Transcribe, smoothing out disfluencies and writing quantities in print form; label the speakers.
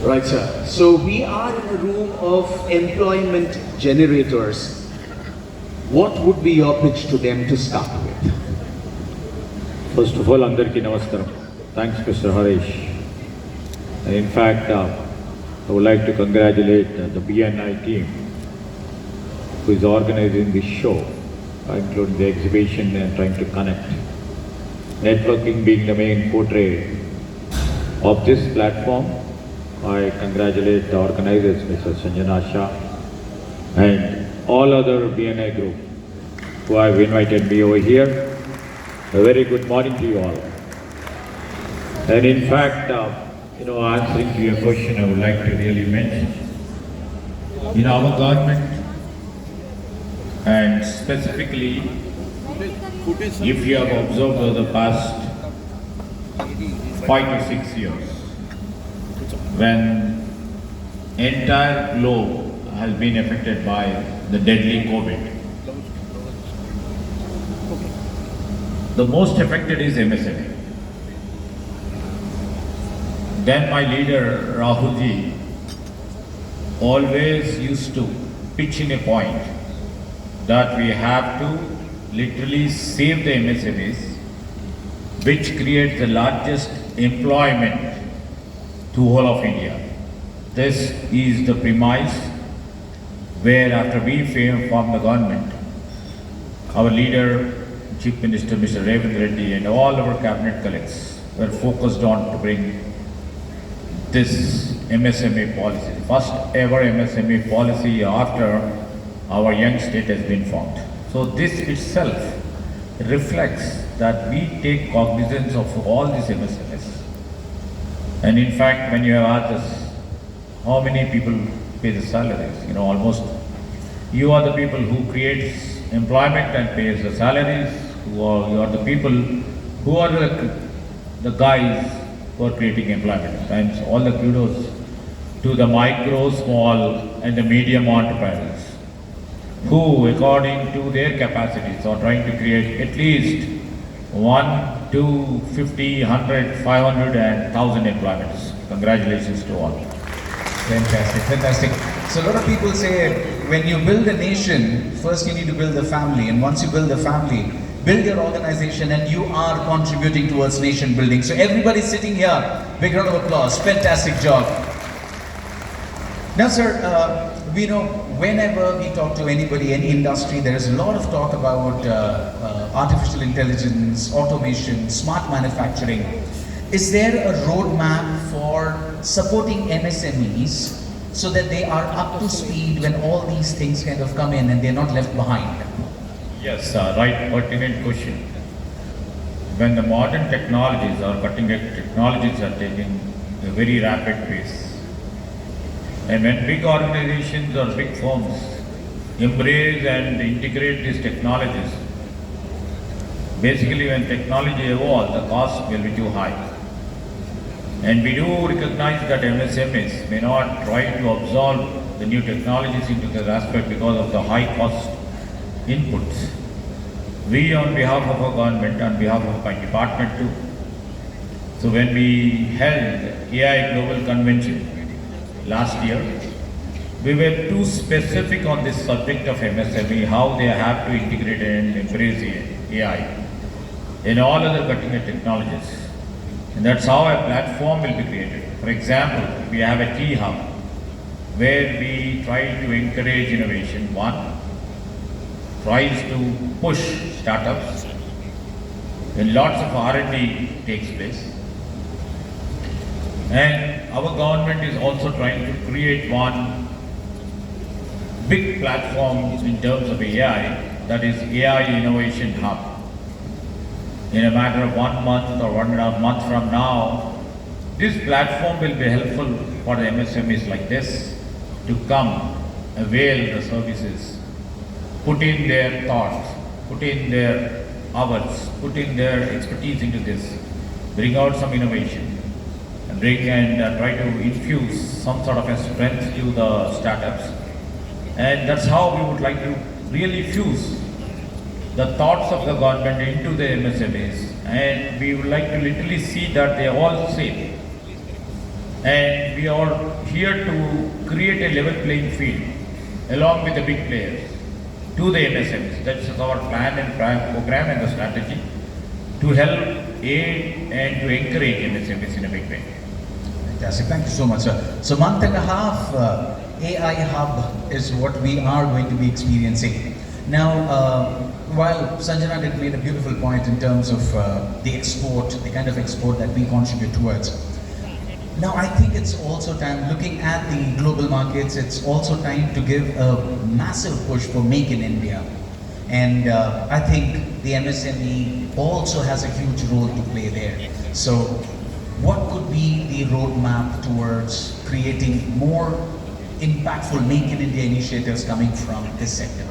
Speaker 1: Right, sir. So we are in a room of employment generators. What would be your pitch to them to start with?
Speaker 2: First of all, Andarki Namaskaram. Thanks, Mr. Harish. In fact, I would like to congratulate the BNI team who is organizing this show, including the exhibition and trying to connect. Networking being the main portrait of this platform, I congratulate the organizers, Mr. Sanjana Shah, and all other BNI group who have invited me over here. A very good morning to you all. And in fact, answering to your question, I would like to really mention, in our government, and specifically, if you have observed over the past 5 to 6 years, when entire globe has been affected by the deadly COVID, the most affected is MSME. Then my leader Rahul ji always used to pitch in a point that we have to literally save the MSMEs, which creates the largest employment to whole of India. This is the premise where after we formed the government, our leader, Chief Minister Mr. Ravindra Reddy and all our cabinet colleagues were focused on to bring this MSME policy, first ever MSME policy after our young state has been formed. So this itself reflects that we take cognizance of all these MSMEs. And in fact, when you have asked us how many people pay the salaries, almost you are the people who creates employment and pays the salaries. You are the people who are the guys who are creating employment. And all the kudos to the micro, small and the medium entrepreneurs who, according to their capacities, are trying to create at least 1, 2, 50, 100, 500 and 1,000 employments. Congratulations to all.
Speaker 3: Fantastic, fantastic. So a lot of people say when you build a nation, first you need to build a family, and once you build a family, build your organization, and you are contributing towards nation building. So everybody sitting here, big round of applause. Fantastic job. Now, sir, we know whenever we talk to anybody, any industry, there is a lot of talk about artificial intelligence, automation, smart manufacturing. Is there a roadmap for supporting MSMEs so that they are up to speed when all these things kind of come in and they're not left behind?
Speaker 2: Yes, right, pertinent question. When the modern technologies or cutting-edge technologies are taking a very rapid pace, and when big organizations or big firms embrace and integrate these technologies, basically when technology evolves, the cost will be too high. And we do recognize that MSMEs may not try to absorb the new technologies into their aspect because of the high cost inputs. We, on behalf of our government, on behalf of my department too, so when we held AI Global Convention last year, we were too specific on this subject of MSME, how they have to integrate and embrace AI in all other cutting-edge technologies. And that's how a platform will be created. For example, we have a key hub where we try to encourage innovation. One, tries to push startups, and lots of R&D takes place. And our government is also trying to create one big platform in terms of AI, that is AI Innovation Hub. In a matter of 1 month or 1.5 months from now, this platform will be helpful for the MSMEs like this to come, avail the services, put in their thoughts, put in their hours, put in their expertise into this, bring out some innovation, and try to infuse some sort of a strength to the startups. And that's how we would like to really fuse the thoughts of the government into the MSMEs, and we would like to literally see that they are all safe. And we are here to create a level playing field along with the big players to the MSMEs. That's our plan and program and the strategy to help, aid and to encourage MSMEs in a big way.
Speaker 3: Fantastic. Thank you so much, sir. So month and a half, AI Hub is what we are going to be experiencing. Now, while Sanjana did made a beautiful point in terms of the export, the kind of export that we contribute towards. Now, I think it's also time, looking at the global markets, it's also time to give a massive push for Make in India. And I think the MSME also has a huge role to play there. So what could be the roadmap towards creating more impactful Make in India initiatives coming from this sector?